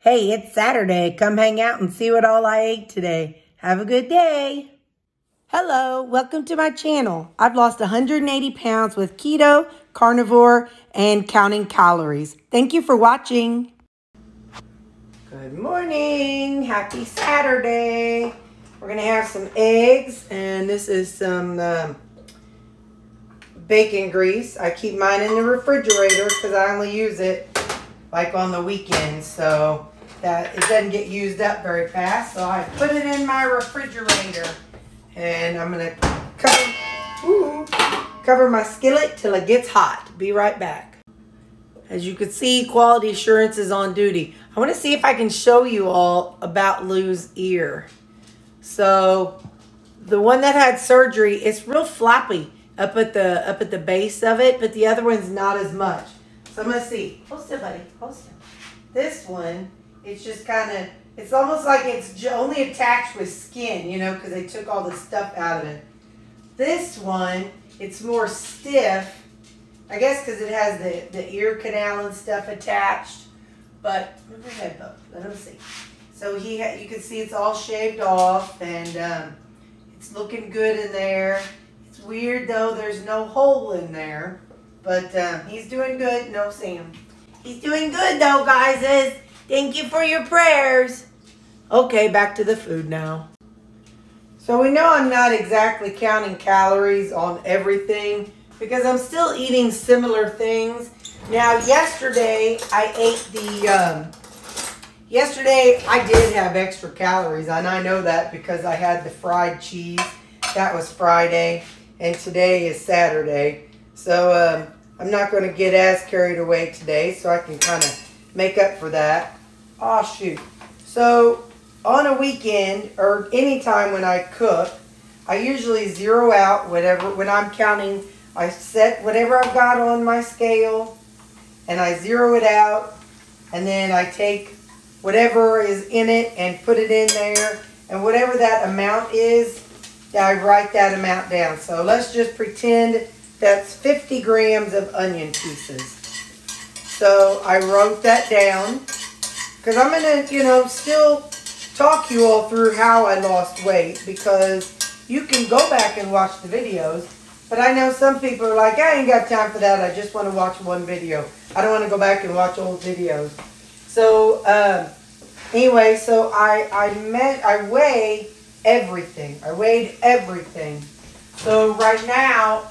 Hey, it's Saturday. Come hang out and see what all I ate today. Have a good day. Hello, welcome to my channel. I've lost 180 pounds with keto, carnivore, and counting calories. Thank you for watching. Good morning. Happy Saturday. We're going to have some eggs, and this is some bacon grease. I keep mine in the refrigerator because I only use it like on the weekends, so that it doesn't get used up very fast. So I put it in my refrigerator, and I'm going to cover my skillet till it gets hot. Be right back. As you can see, quality assurance is on duty. I want to see if I can show you all about Lou's ear. So the one that had surgery, it's real floppy up at the base of it, but the other one's not as much. So I'm going to see. Hold still, buddy. Hold still. This one, it's just kind of, it's almost like it's only attached with skin, you know, because they took all the stuff out of it. This one, it's more stiff, I guess because it has the ear canal and stuff attached. But, move your head, Bo. Let him see. So you can see it's all shaved off, and it's looking good in there. It's weird, though. There's no hole in there. But he's doing good. No, Sam. He's doing good, though, guys. Thank you for your prayers. Okay, back to the food now. So we know I'm not exactly counting calories on everything because I'm still eating similar things. Now, yesterday I ate yesterday I did have extra calories, and I know that because I had the fried cheese. That was Friday, and today is Saturday. So I'm not going to get as carried away today, so I can kind of make up for that. Oh, shoot. So on a weekend or any time when I cook, I usually zero out whatever. When I'm counting, I set whatever I've got on my scale, and I zero it out, and then I take whatever is in it and put it in there, and whatever that amount is, I write that amount down. So let's just pretend that's 50 grams of onion pieces. So I wrote that down because I'm going to, you know, still talk you all through how I lost weight, because you can go back and watch the videos. But I know some people are like, I ain't got time for that. I just want to watch one video. I don't want to go back and watch old videos. So anyway, so I weigh everything. I weighed everything. So right now,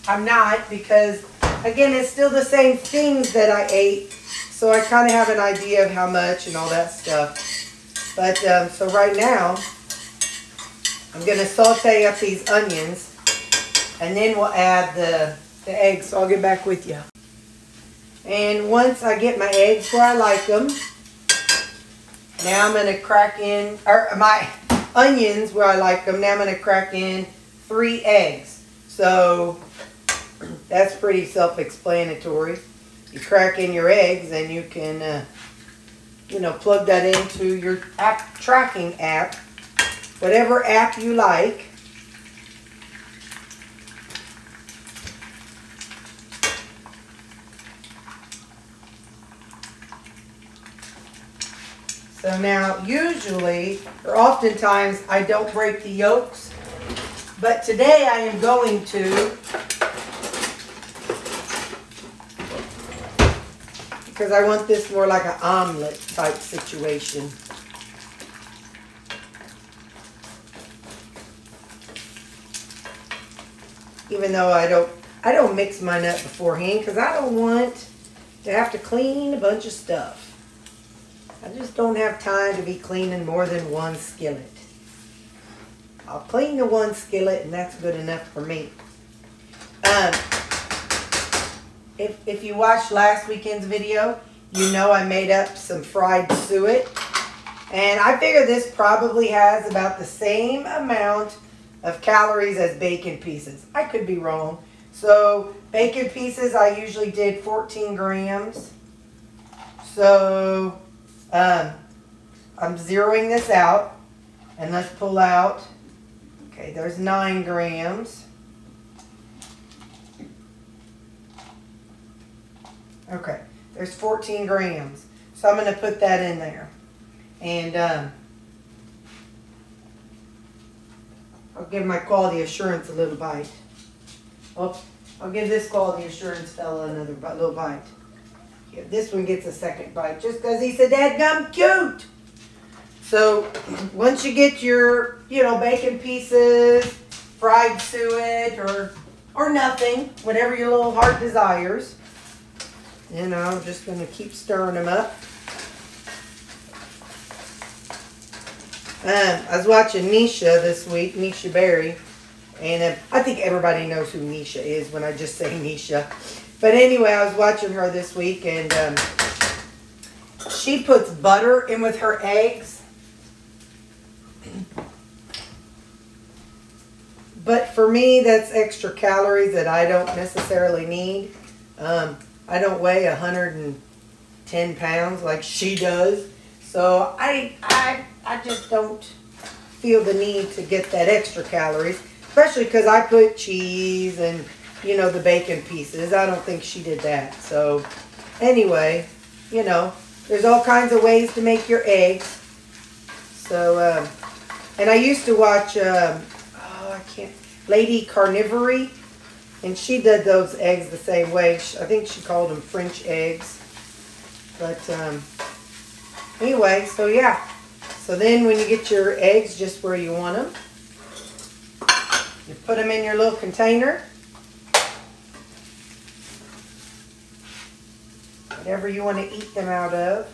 I'm not, because, again, it's still the same things that I ate. So I kind of have an idea of how much and all that stuff. But, so right now, I'm going to saute up these onions, and then we'll add the eggs. So I'll get back with you. And once I get my eggs where I like them, now I'm going to crack in, or my onions where I like them, now I'm going to crack in 3 eggs. So that's pretty self-explanatory. You crack in your eggs, and you can, you know, plug that into your app tracking app, whatever app you like. So now, usually, or oftentimes, I don't break the yolks, but today I am going to, because I want this more like an omelet type situation. Even though I don't mix mine up beforehand, because I don't want to have to clean a bunch of stuff. I just don't have time to be cleaning more than one skillet. I'll clean the one skillet, and that's good enough for me. If you watched last weekend's video, you know I made up some fried suet. And I figure this probably has about the same amount of calories as bacon pieces. I could be wrong. So bacon pieces, I usually did 14 grams. So I'm zeroing this out, and let's pull out, okay, there's 9 grams. Okay, there's 14 grams. So So I'm going to put that in there. And I'll give my quality assurance a little bite. Oh, I'll give this quality assurance fella another little bite. Yeah, this one gets a second bite just because he's a dadgum cute. So once you get your, bacon pieces, fried suet, or nothing, whatever your little heart desires, I'm just going to keep stirring them up. I was watching Nisha this week, Nisha Berry, and I think everybody knows who Nisha is when I just say Nisha. But anyway, I was watching her this week, and she puts butter in with her eggs. But for me, that's extra calories that I don't necessarily need. I don't weigh 110 pounds like she does. So I just don't feel the need to get that extra calories. Especially because I put cheese and, the bacon pieces. I don't think she did that. So anyway, there's all kinds of ways to make your eggs. So, and I used to watch, Lady Carnivore, and she did those eggs the same way. I think she called them French eggs. But anyway, so yeah. So then when you get your eggs just where you want them, you put them in your little container. Whatever you want to eat them out of.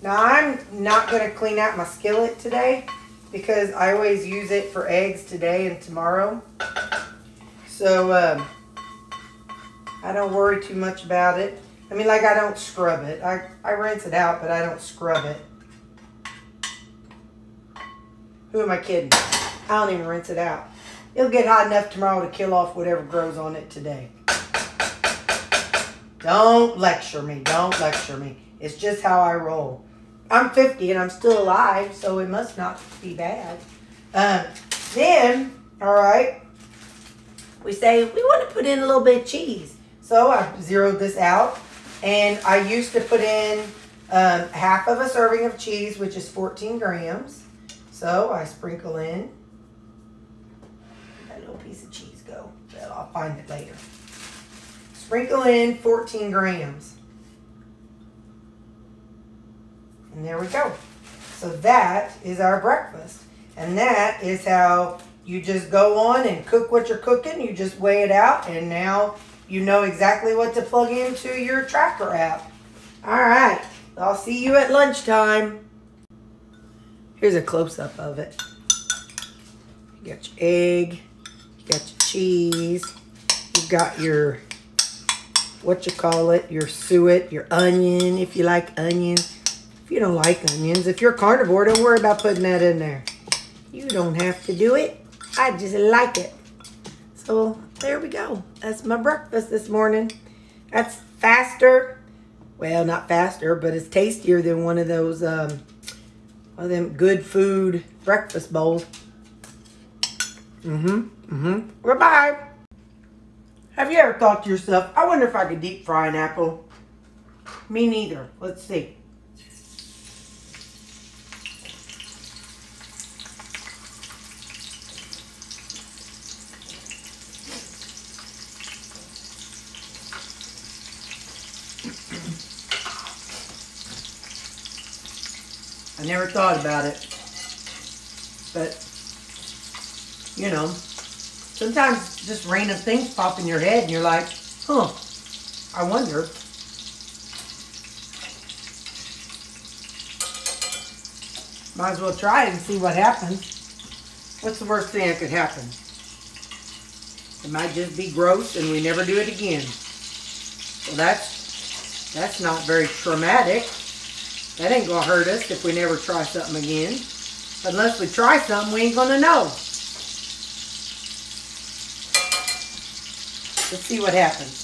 Now I'm not going to clean out my skillet today, because I always use it for eggs today and tomorrow. So, I don't worry too much about it. I mean, I don't scrub it. I rinse it out, but I don't scrub it. Who am I kidding? I don't even rinse it out. It'll get hot enough tomorrow to kill off whatever grows on it today. Don't lecture me. Don't lecture me. It's just how I roll. I'm 50 and I'm still alive, so it must not be bad. Then, all right, we say we want to put in a little bit of cheese. So I zeroed this out, and I used to put in half of a serving of cheese, which is 14 grams. So I sprinkle in. That little piece of cheese go. Well, I'll find it later. Sprinkle in 14 grams. And there we go. So that is our breakfast. And that is how you just go on and cook what you're cooking. You just weigh it out, and now you know exactly what to plug into your tracker app. All right. I'll see you at lunchtime. Here's a close-up of it. You got your egg. You got your cheese. You got your, your suet, your onion, if you like onions. If you don't like onions, if you're carnivore, don't worry about putting that in there. You don't have to do it. I just like it. So there we go. That's my breakfast this morning. That's faster. Well, not faster, but it's tastier than one of those, one of them good food breakfast bowls. Goodbye. Have you ever thought to yourself, I wonder if I could deep fry an apple? Me neither. Let's see. I never thought about it, but, sometimes just random things pop in your head and you're like, huh, I wonder. Might as well try it and see what happens. What's the worst thing that could happen? It might just be gross and we never do it again. Well, that's not very traumatic. That ain't gonna hurt us if we never try something again. Unless we try something, we ain't gonna know. Let's see what happens.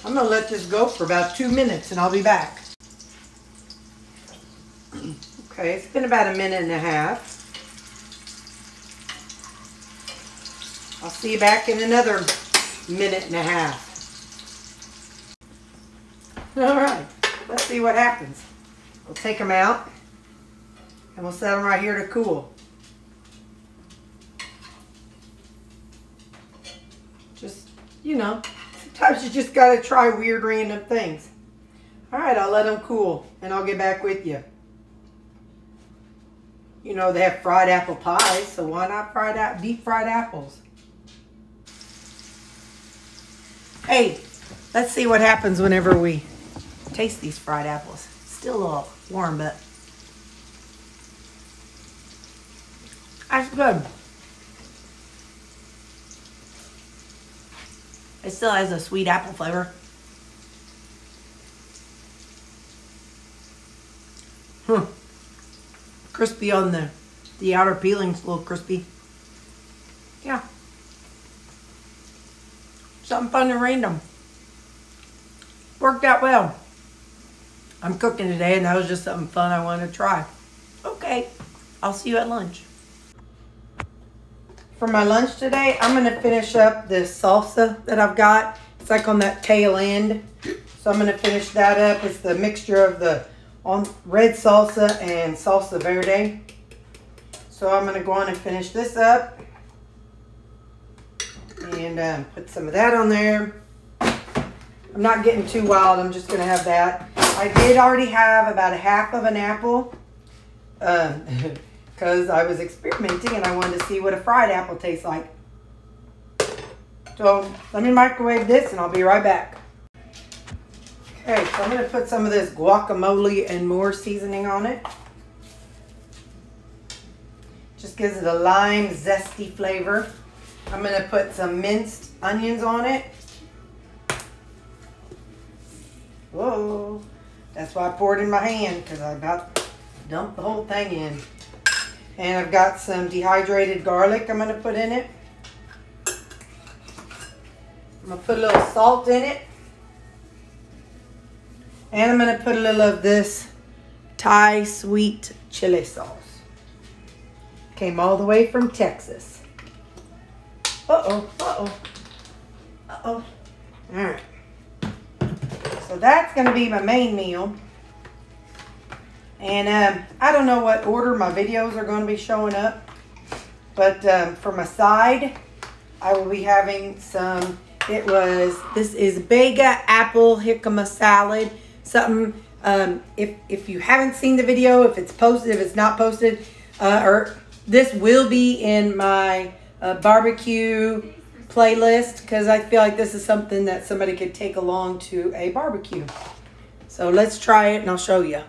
I'm gonna let this go for about 2 minutes and I'll be back. Okay, it's been about 1.5 minutes. I'll see you back in another 1.5 minutes. All right, let's see what happens. We'll take them out and we'll set them right here to cool. Just, you know, sometimes you just gotta try weird random things. All right, I'll let them cool and I'll get back with you. You know, they have fried apple pies, so why not deep fried apples? Hey, let's see what happens whenever we taste these fried apples. Still a little warm, but that's good. It still has a sweet apple flavor. Crispy on the outer peeling's a little crispy. Yeah. Something fun and random. Worked out well. I'm cooking today and that was just something fun I wanted to try. Okay, I'll see you at lunch. For my lunch today, I'm gonna finish up this salsa that I've got. It's like on that tail end. So I'm gonna finish that up. It's the mixture of the red salsa and salsa verde. So I'm gonna go on and finish this up. And put some of that on there. I'm not getting too wild. I'm just going to have that. I did already have about 1/2 of an apple because I was experimenting and I wanted to see what a fried apple tastes like. So let me microwave this and I'll be right back. Okay, so I'm going to put some of this guacamole and more seasoning on it. Just gives it a lime zesty flavor. I'm going to put some minced onions on it. Whoa. That's why I poured it in my hand, because I about dumped the whole thing in. And I've got some dehydrated garlic I'm going to put in it. I'm going to put a little salt in it. And I'm going to put a little of this Thai sweet chili sauce. Came all the way from Texas. Uh-oh, uh-oh, uh-oh. All right. So that's going to be my main meal. And I don't know what order my videos are going to be showing up. But for my side, I will be having some, this is Bega apple jicama salad. Something, if you haven't seen the video, if it's posted, if it's not posted, or this will be in my barbecue playlist, because I feel like this is something that somebody could take along to a barbecue. So let's try it and I'll show you.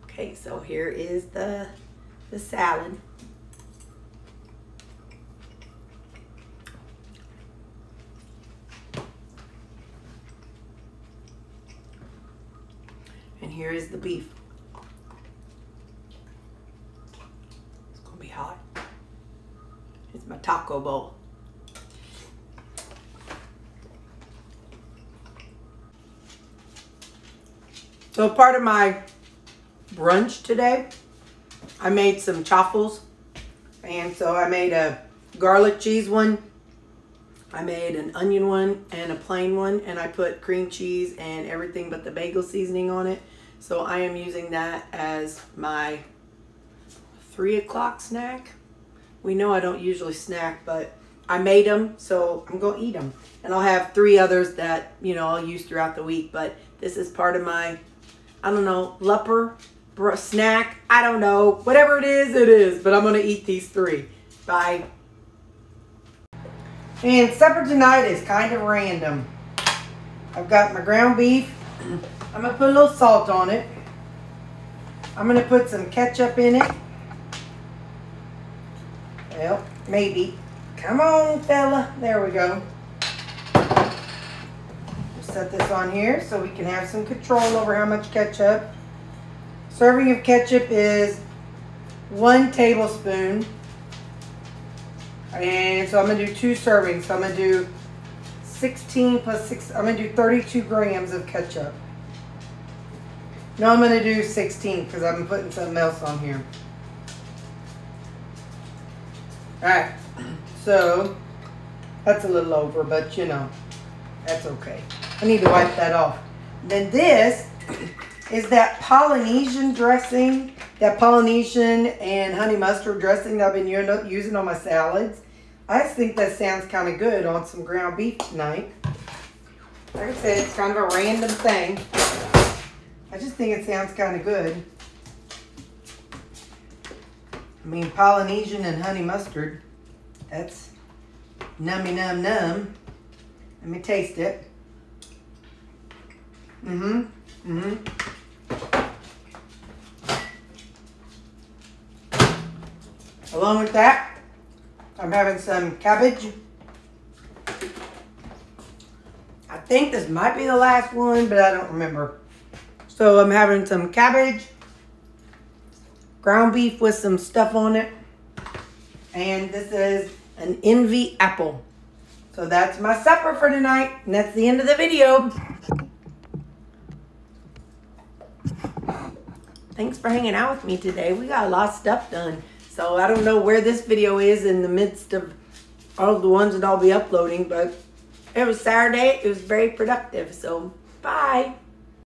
Okay, so here is the salad. And here is the beef. It's gonna be hot. It's my taco bowl. So part of my brunch today, I made some chaffles. And so I made a garlic cheese one. I made an onion one and a plain one. And I put cream cheese and everything but the bagel seasoning on it. So I am using that as my 3 o'clock snack. We know I don't usually snack, but I made them, so I'm going to eat them. And I'll have 3 others that, you know, I'll use throughout the week. But this is part of my, I don't know, lupper snack. I don't know. Whatever it is. But I'm going to eat these 3. Bye. And supper tonight is kind of random. I've got my ground beef. I'm going to put a little salt on it. I'm going to put some ketchup in it. Well, maybe. Come on, fella. There we go. Just set this on here so we can have some control over how much ketchup. Serving of ketchup is 1 tablespoon. And so I'm going to do 2 servings. So I'm going to do 16 plus 6, I'm going to do 32 grams of ketchup. No, I'm going to do 16 because I'm putting something else on here. Alright, so that's a little over, but you know, that's okay. I need to wipe that off. Then this is that Polynesian dressing, that Polynesian and honey mustard dressing that I've been using on my salads. I just think that sounds kind of good on some ground beef tonight. Like I said, it's kind of a random thing. I just think it sounds kind of good. I mean, Polynesian and honey mustard. That's nummy num num. Let me taste it. Along with that, I'm having some cabbage. I think this might be the last one, but I don't remember. So I'm having some cabbage, ground beef with some stuff on it. And this is an envy apple. So that's my supper for tonight. And that's the end of the video. Thanks for hanging out with me today. We got a lot of stuff done. So I don't know where this video is in the midst of all the ones that I'll be uploading. But it was Saturday. It was very productive. So bye.